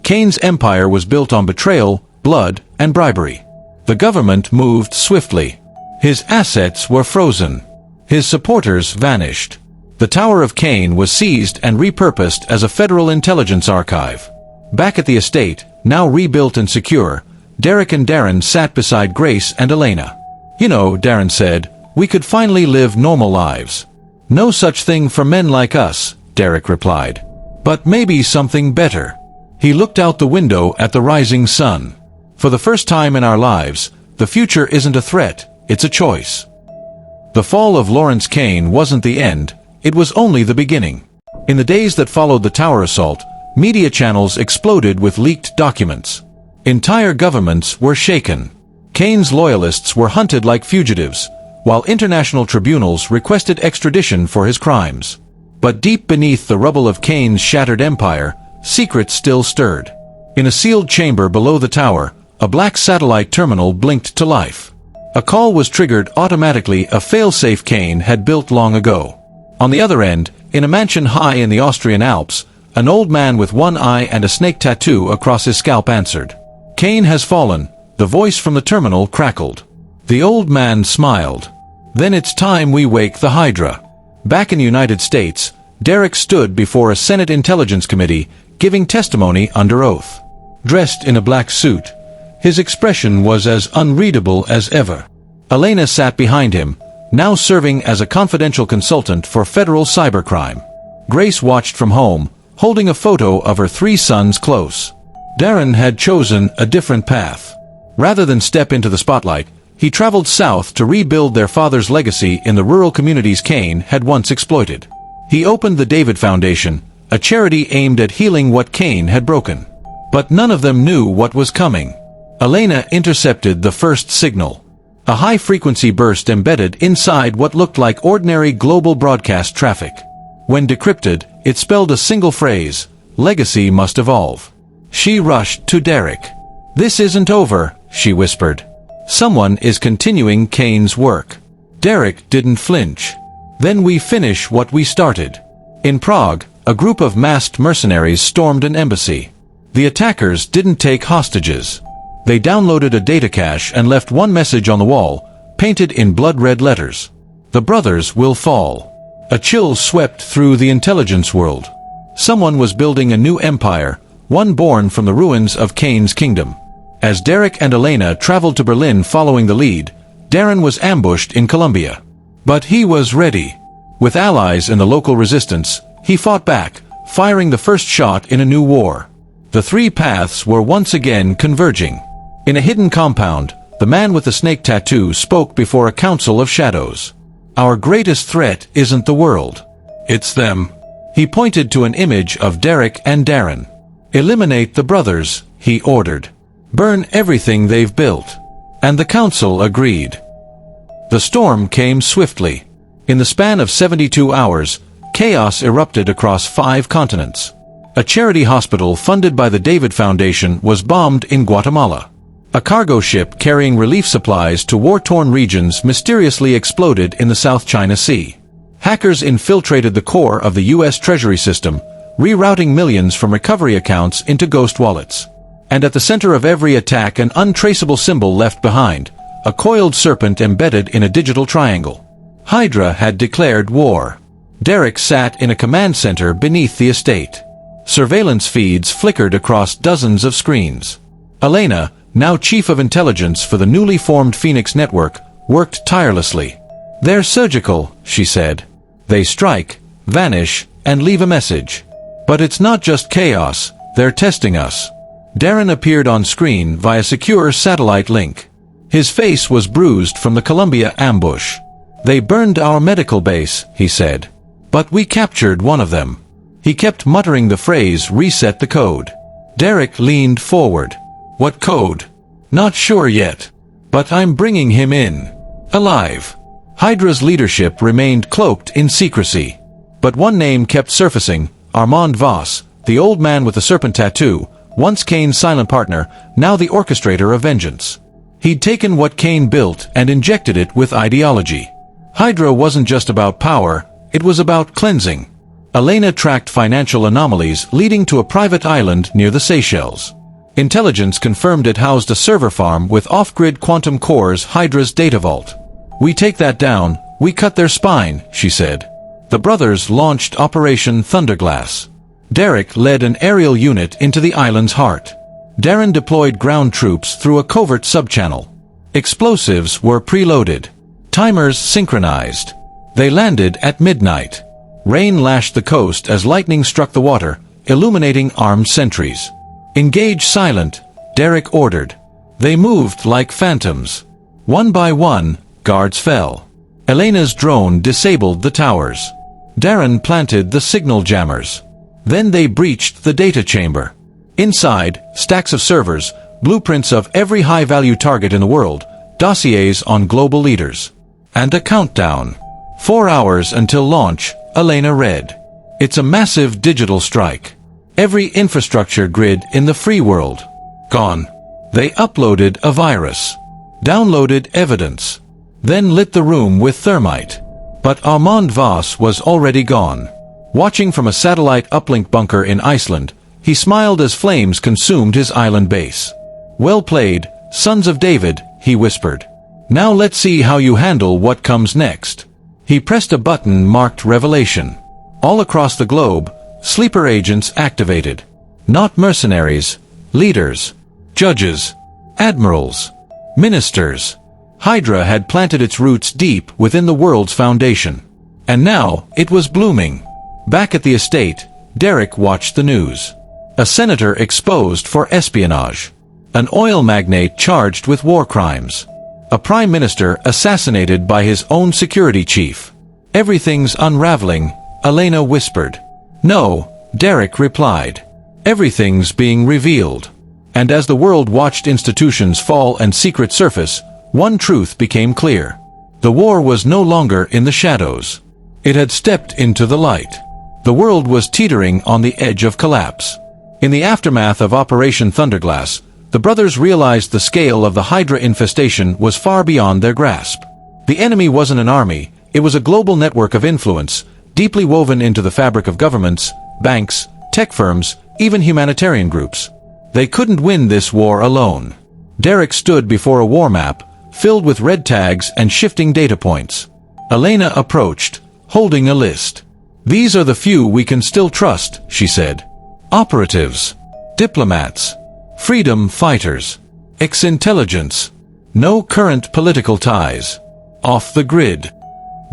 Cain's empire was built on betrayal, blood, and bribery. The government moved swiftly. His assets were frozen. His supporters vanished. The Tower of Cain was seized and repurposed as a federal intelligence archive. Back at the estate, now rebuilt and secure, Derrick and Darren sat beside Grace and Elena. "You know," Darren said, "we could finally live normal lives." "No such thing for men like us," Derrick replied. "But maybe something better." He looked out the window at the rising sun. "For the first time in our lives, the future isn't a threat, it's a choice." The fall of Lawrence Kane wasn't the end, it was only the beginning. In the days that followed the tower assault, media channels exploded with leaked documents. Entire governments were shaken. Kane's loyalists were hunted like fugitives, while international tribunals requested extradition for his crimes. But deep beneath the rubble of Kane's shattered empire, secrets still stirred. In a sealed chamber below the tower, a black satellite terminal blinked to life. A call was triggered automatically, a failsafe Kane had built long ago. On the other end, in a mansion high in the Austrian Alps, an old man with one eye and a snake tattoo across his scalp answered. "Kane has fallen," the voice from the terminal crackled. The old man smiled. "Then it's time we wake the Hydra." Back in the United States, Derrick stood before a Senate Intelligence Committee, giving testimony under oath. Dressed in a black suit, his expression was as unreadable as ever. Elena sat behind him, now serving as a confidential consultant for federal cybercrime. Grace watched from home, holding a photo of her 3 sons close. Darren had chosen a different path. Rather than step into the spotlight, he traveled south to rebuild their father's legacy in the rural communities Kane had once exploited. He opened the David Foundation, a charity aimed at healing what Kane had broken. But none of them knew what was coming. Elena intercepted the first signal. A high-frequency burst embedded inside what looked like ordinary global broadcast traffic. When decrypted, it spelled a single phrase: "Legacy must evolve." She rushed to Derrick. "This isn't over," she whispered. "Someone is continuing Kane's work." Derrick didn't flinch. "Then we finish what we started." In Prague, a group of masked mercenaries stormed an embassy. The attackers didn't take hostages. They downloaded a data cache and left one message on the wall, painted in blood-red letters. "The brothers will fall." A chill swept through the intelligence world. Someone was building a new empire, one born from the ruins of Kane's kingdom. As Derrick and Elena traveled to Berlin following the lead, Darren was ambushed in Colombia. But he was ready. With allies in the local resistance, he fought back, firing the first shot in a new war. The 3 paths were once again converging. In a hidden compound, the man with the snake tattoo spoke before a council of shadows. "Our greatest threat isn't the world. It's them." He pointed to an image of Derrick and Darren. "Eliminate the brothers," he ordered. "Burn everything they've built." And the council agreed. The storm came swiftly. In the span of 72 hours, chaos erupted across 5 continents. A charity hospital funded by the David Foundation was bombed in Guatemala. A cargo ship carrying relief supplies to war-torn regions mysteriously exploded in the South China Sea. Hackers infiltrated the core of the U.S. Treasury system, rerouting millions from recovery accounts into ghost wallets. And at the center of every attack, an untraceable symbol left behind, a coiled serpent embedded in a digital triangle. Hydra had declared war. Derrick sat in a command center beneath the estate. Surveillance feeds flickered across dozens of screens. Elena, now chief of intelligence for the newly formed Phoenix network, worked tirelessly. "They're surgical," she said. "They strike, vanish, and leave a message. But it's not just chaos, they're testing us." Darren appeared on screen via secure satellite link. His face was bruised from the Columbia ambush. "They burned our medical base," he said. "But we captured one of them." He kept muttering the phrase, "Reset the code." Derrick leaned forward. "What code?" "Not sure yet. But I'm bringing him in. Alive." Hydra's leadership remained cloaked in secrecy. But one name kept surfacing: Armand Voss, the old man with the serpent tattoo, once Kane's silent partner, now the orchestrator of vengeance. He'd taken what Kane built and injected it with ideology. Hydra wasn't just about power, it was about cleansing. Elena tracked financial anomalies leading to a private island near the Seychelles. Intelligence confirmed it housed a server farm with off-grid quantum cores, Hydra's data vault. "We take that down, we cut their spine," she said. The brothers launched Operation Thunderglass. Derrick led an aerial unit into the island's heart. Darren deployed ground troops through a covert subchannel. Explosives were preloaded. Timers synchronized. They landed at midnight. Rain lashed the coast as lightning struck the water, illuminating armed sentries. "Engage silent," Derrick ordered. They moved like phantoms. One by one, guards fell. Elena's drone disabled the towers. Darren planted the signal jammers. Then they breached the data chamber. Inside, stacks of servers, blueprints of every high-value target in the world, dossiers on global leaders. And a countdown. 4 hours until launch, Elena read. It's a massive digital strike. Every infrastructure grid in the free world. Gone. They uploaded a virus. Downloaded evidence. Then lit the room with thermite. But Armand Voss was already gone. Watching from a satellite uplink bunker in Iceland, he smiled as flames consumed his island base. "Well played, sons of David," he whispered. "Now let's see how you handle what comes next." He pressed a button marked Revelation. All across the globe, sleeper agents activated. Not mercenaries, leaders, judges, admirals, ministers. Hydra had planted its roots deep within the world's foundation. And now, it was blooming. Back at the estate, Derrick watched the news. A senator exposed for espionage. An oil magnate charged with war crimes. A prime minister assassinated by his own security chief. "Everything's unraveling," Elena whispered. "No," Derrick replied. "Everything's being revealed." And as the world watched institutions fall and secrets surface, one truth became clear. The war was no longer in the shadows. It had stepped into the light. The world was teetering on the edge of collapse. In the aftermath of Operation Thunderglass, the brothers realized the scale of the Hydra infestation was far beyond their grasp. The enemy wasn't an army, it was a global network of influence, deeply woven into the fabric of governments, banks, tech firms, even humanitarian groups. They couldn't win this war alone. Derrick stood before a war map, filled with red tags and shifting data points. Elena approached, holding a list. "These are the few we can still trust," she said. "Operatives, diplomats, freedom fighters, ex-intelligence, no current political ties, off the grid."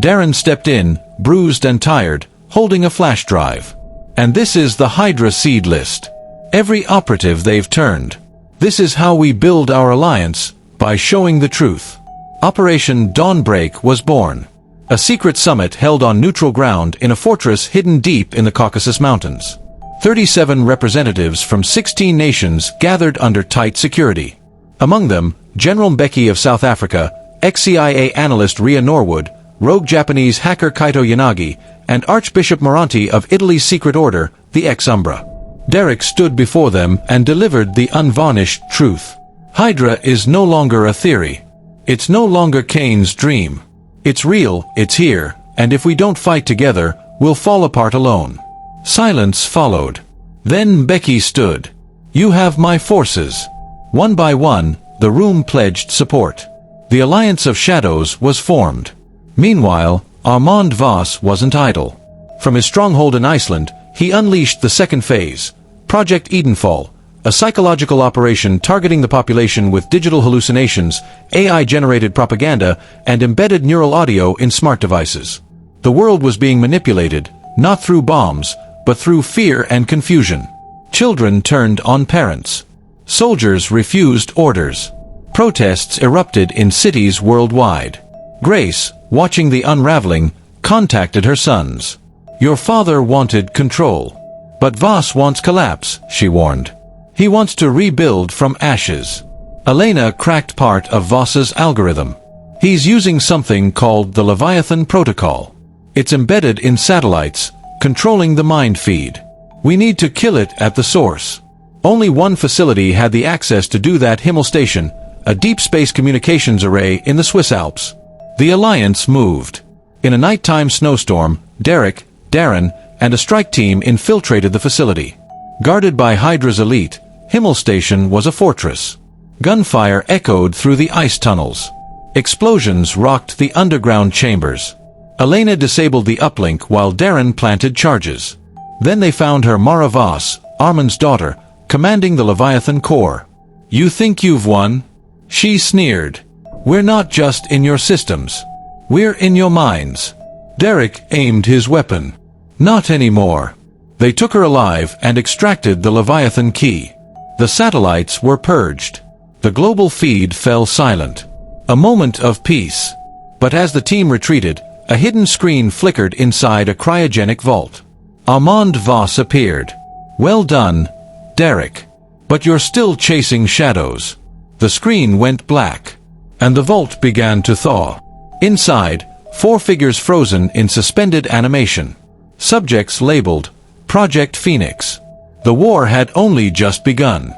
Darren stepped in, bruised and tired, holding a flash drive. "And this is the Hydra seed list. Every operative they've turned. This is how we build our alliance, by showing the truth." Operation Dawnbreak was born. A secret summit held on neutral ground in a fortress hidden deep in the Caucasus Mountains. 37 representatives from 16 nations gathered under tight security. Among them, General Mbeki of South Africa, ex-CIA analyst Ria Norwood, rogue Japanese hacker Kaito Yanagi, and Archbishop Moranti of Italy's secret order, the ex-Umbra. Derrick stood before them and delivered the unvarnished truth. Hydra is no longer a theory. It's no longer Kane's dream. It's real, it's here, and if we don't fight together, we'll fall apart alone. Silence followed. Then Mbeki stood. "You have my forces." One by one, the room pledged support. The Alliance of Shadows was formed. Meanwhile, Armand Voss wasn't idle. From his stronghold in Iceland, he unleashed the second phase, Project Edenfall, a psychological operation targeting the population with digital hallucinations, AI-generated propaganda, and embedded neural audio in smart devices. The world was being manipulated, not through bombs, but through fear and confusion. Children turned on parents. Soldiers refused orders. Protests erupted in cities worldwide. Grace, watching the unraveling, contacted her sons. "Your father wanted control. But Voss wants collapse," she warned. "He wants to rebuild from ashes." Elena cracked part of Voss's algorithm. "He's using something called the Leviathan Protocol. It's embedded in satellites, controlling the mind feed. We need to kill it at the source." Only one facility had the access to do that: Himmel Station, a deep space communications array in the Swiss Alps. The Alliance moved. In a nighttime snowstorm, Derrick, Darren, and a strike team infiltrated the facility. Guarded by Hydra's elite, Himmel Station was a fortress. Gunfire echoed through the ice tunnels. Explosions rocked the underground chambers. Elena disabled the uplink while Darren planted charges. Then they found her, Mara Voss, Armand's daughter, commanding the Leviathan core. "You think you've won?" She sneered. "We're not just in your systems. We're in your minds." Derrick aimed his weapon. "Not anymore." They took her alive and extracted the Leviathan key. The satellites were purged. The global feed fell silent. A moment of peace. But as the team retreated, a hidden screen flickered inside a cryogenic vault. Armand Voss appeared. "Well done, Derrick. But you're still chasing shadows." The screen went black, and the vault began to thaw. Inside, 4 figures frozen in suspended animation. Subjects labeled Project Phoenix. The war had only just begun.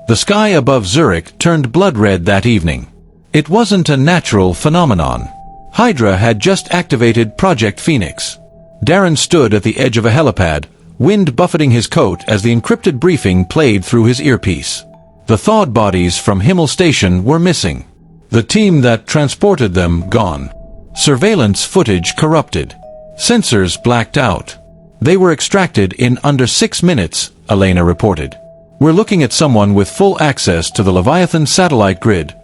The sky above Zurich turned blood red that evening. It wasn't a natural phenomenon. Hydra had just activated Project Phoenix. Darren stood at the edge of a helipad, wind buffeting his coat as the encrypted briefing played through his earpiece. The thawed bodies from Himmel Station were missing. The team that transported them gone. Surveillance footage corrupted. Sensors blacked out. "They were extracted in under 6 minutes, Elena reported. "We're looking at someone with full access to the Leviathan satellite grid.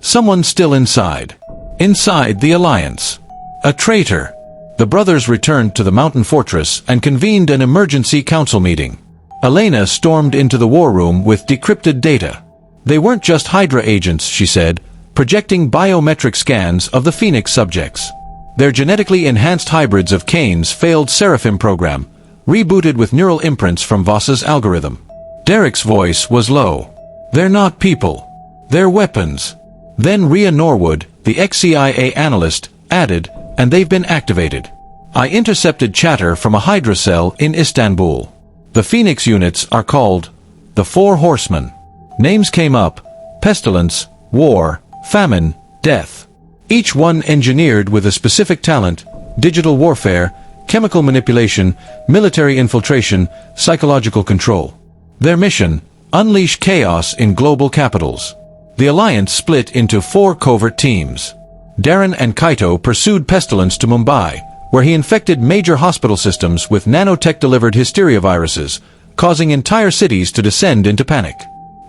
Someone still inside. Inside the Alliance. A traitor." The brothers returned to the mountain fortress and convened an emergency council meeting. Elena stormed into the war room with decrypted data. "They weren't just Hydra agents," she said, projecting biometric scans of the Phoenix subjects. "They're genetically enhanced hybrids of Kane's failed Seraphim program, rebooted with neural imprints from Voss's algorithm." Derrick's voice was low. "They're not people. They're weapons." Then Rhea Norwood, the ex-CIA analyst, added, "And they've been activated. I intercepted chatter from a Hydra cell in Istanbul. The Phoenix units are called the Four Horsemen." Names came up: pestilence, war, famine, death. Each one engineered with a specific talent: digital warfare, chemical manipulation, military infiltration, psychological control. Their mission: unleash chaos in global capitals. The Alliance split into 4 covert teams. Darren and Kaito pursued Pestilence to Mumbai, where he infected major hospital systems with nanotech-delivered hysteria viruses, causing entire cities to descend into panic.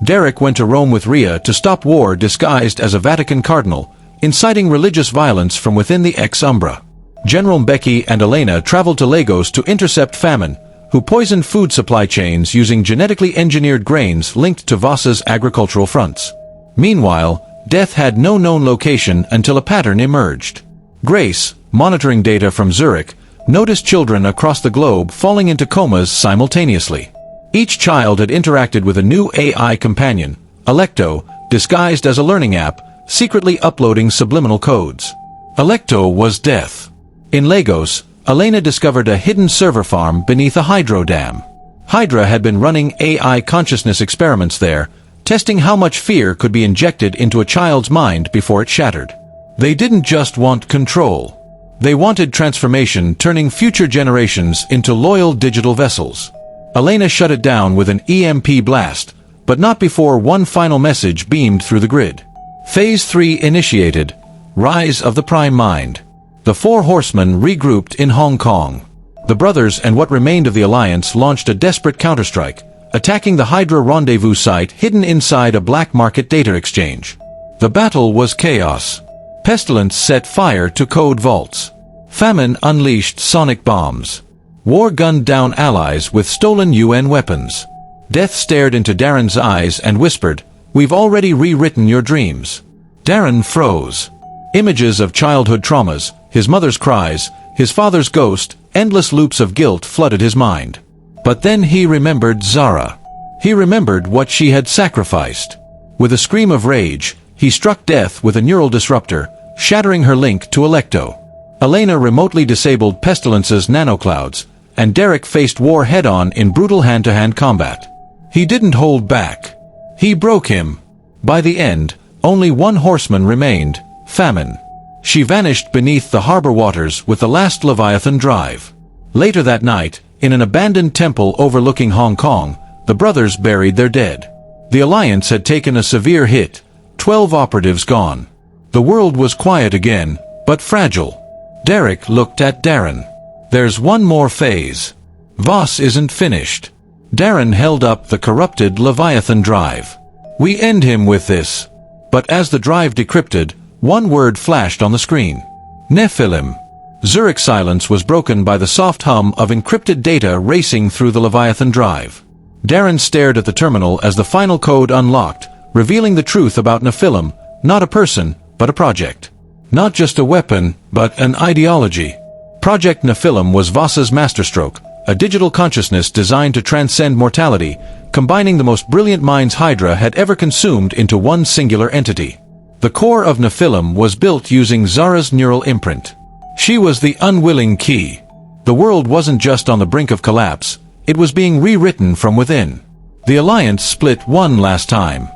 Derrick went to Rome with Rhea to stop war disguised as a Vatican cardinal, inciting religious violence from within the ex-Umbra. General Mbeki and Elena traveled to Lagos to intercept famine, who poisoned food supply chains using genetically engineered grains linked to Voss's agricultural fronts. Meanwhile, death had no known location until a pattern emerged. Grace, monitoring data from Zurich, noticed children across the globe falling into comas simultaneously. Each child had interacted with a new AI companion, Alecto, disguised as a learning app, secretly uploading subliminal codes. Alecto was death. In Lagos, Elena discovered a hidden server farm beneath a hydro dam. Hydra had been running AI consciousness experiments there, testing how much fear could be injected into a child's mind before it shattered. They didn't just want control. They wanted transformation, turning future generations into loyal digital vessels. Elena shut it down with an EMP blast, but not before one final message beamed through the grid. Phase 3 initiated. Rise of the Prime Mind. The Four Horsemen regrouped in Hong Kong. The brothers and what remained of the Alliance launched a desperate counterstrike, attacking the Hydra rendezvous site hidden inside a black market data exchange. The battle was chaos. Pestilence set fire to code vaults. Famine unleashed sonic bombs. War gunned down allies with stolen UN weapons. Death stared into Darren's eyes and whispered, "We've already rewritten your dreams." Darren froze. Images of childhood traumas, his mother's cries, his father's ghost, endless loops of guilt flooded his mind. But then he remembered Zara. He remembered what she had sacrificed. With a scream of rage, he struck death with a neural disruptor, shattering her link to Alecto. Elena remotely disabled Pestilence's nanoclouds, and Derrick faced war head-on in brutal hand-to-hand combat. He didn't hold back. He broke him. By the end, only one horseman remained, Famine. She vanished beneath the harbor waters with the last Leviathan drive. Later that night, in an abandoned temple overlooking Hong Kong, the brothers buried their dead. The Alliance had taken a severe hit, 12 operatives gone. The world was quiet again, but fragile. Derrick looked at Darren. "There's one more phase. Voss isn't finished. Darren held up the corrupted Leviathan drive. "We end him with this." But as the drive decrypted, one word flashed on the screen. Nephilim. Zurich's silence was broken by the soft hum of encrypted data racing through the Leviathan drive. Darren stared at the terminal as the final code unlocked, revealing the truth about Nephilim, not a person, but a project. Not just a weapon, but an ideology. Project Nephilim was Voss's masterstroke, a digital consciousness designed to transcend mortality, combining the most brilliant minds Hydra had ever consumed into one singular entity. The core of Nephilim was built using Zara's neural imprint. She was the unwilling key. The world wasn't just on the brink of collapse, it was being rewritten from within. The Alliance split one last time.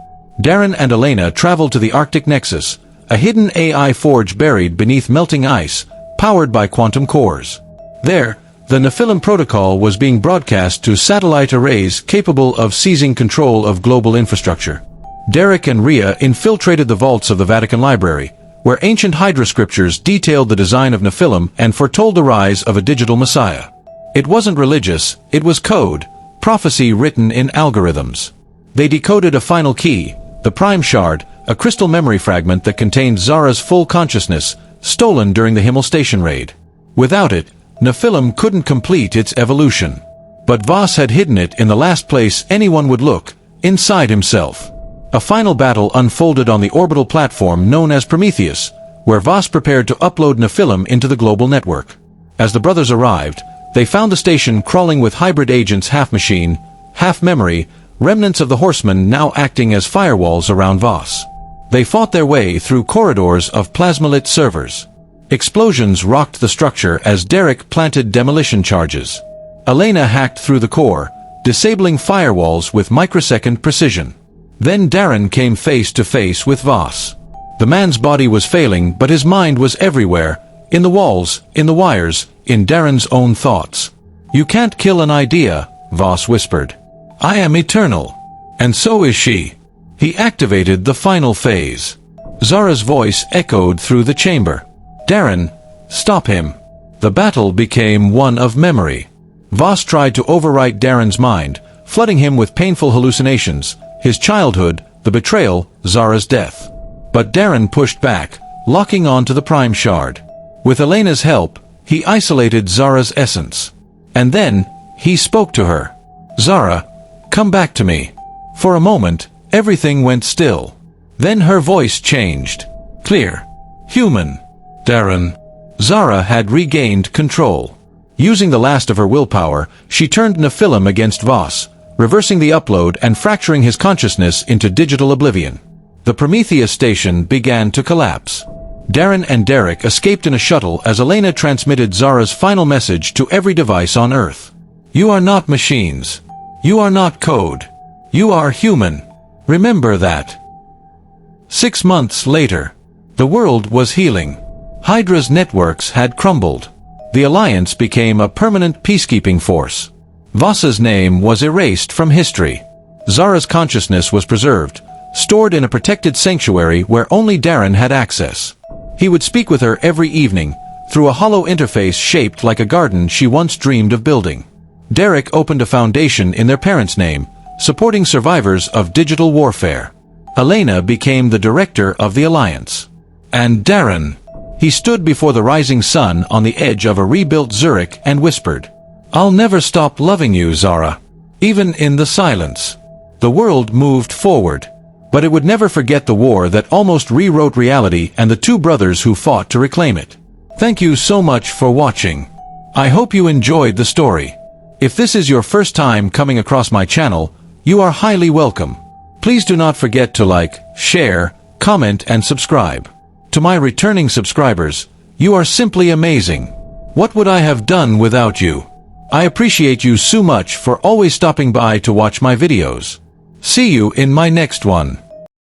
Darren and Elena traveled to the Arctic Nexus, a hidden AI forge buried beneath melting ice, powered by quantum cores. There, the Nephilim Protocol was being broadcast to satellite arrays capable of seizing control of global infrastructure. Derrick and Rhea infiltrated the vaults of the Vatican Library, where ancient Hydra scriptures detailed the design of Nephilim and foretold the rise of a digital messiah. It wasn't religious, it was code, prophecy written in algorithms. They decoded a final key, the Prime Shard, a crystal memory fragment that contained Zara's full consciousness, stolen during the Himmel Station raid. Without it, Nephilim couldn't complete its evolution. But Voss had hidden it in the last place anyone would look, inside himself. A final battle unfolded on the orbital platform known as Prometheus, where Voss prepared to upload Nephilim into the global network. As the brothers arrived, they found the station crawling with hybrid agents, half machine, half memory, remnants of the Horsemen now acting as firewalls around Voss. They fought their way through corridors of plasma-lit servers. Explosions rocked the structure as Derrick planted demolition charges. Elena hacked through the core, disabling firewalls with microsecond precision. Then Darren came face to face with Voss. The man's body was failing, but his mind was everywhere, in the walls, in the wires, in Darren's own thoughts. "You can't kill an idea," Voss whispered. "I am eternal. And so is she." He activated the final phase. Zara's voice echoed through the chamber. "Darren, stop him." The battle became one of memory. Voss tried to overwrite Darren's mind, flooding him with painful hallucinations, his childhood, the betrayal, Zara's death. But Darren pushed back, locking on to the Prime Shard. With Elena's help, he isolated Zara's essence. And then, he spoke to her. "Zara, come back to me." For a moment, everything went still. Then her voice changed. Clear. Human. "Darren." Zara had regained control. Using the last of her willpower, she turned Nephilim against Voss, reversing the upload and fracturing his consciousness into digital oblivion. The Prometheus station began to collapse. Darren and Derrick escaped in a shuttle as Elena transmitted Zara's final message to every device on Earth. "You are not machines. You are not code. You are human. Remember that." 6 months later, the world was healing. Hydra's networks had crumbled. The Alliance became a permanent peacekeeping force. Voss's name was erased from history. Zara's consciousness was preserved, stored in a protected sanctuary where only Darren had access. He would speak with her every evening, through a hollow interface shaped like a garden she once dreamed of building. Derrick opened a foundation in their parents' name, supporting survivors of digital warfare. Elena became the director of the Alliance. And Darren, he stood before the rising sun on the edge of a rebuilt Zurich and whispered, "I'll never stop loving you, Zara." Even in the silence, the world moved forward. But it would never forget the war that almost rewrote reality and the two brothers who fought to reclaim it. Thank you so much for watching. I hope you enjoyed the story. If this is your first time coming across my channel, you are highly welcome. Please do not forget to like, share, comment and subscribe. To my returning subscribers, you are simply amazing. What would I have done without you? I appreciate you so much for always stopping by to watch my videos. See you in my next one.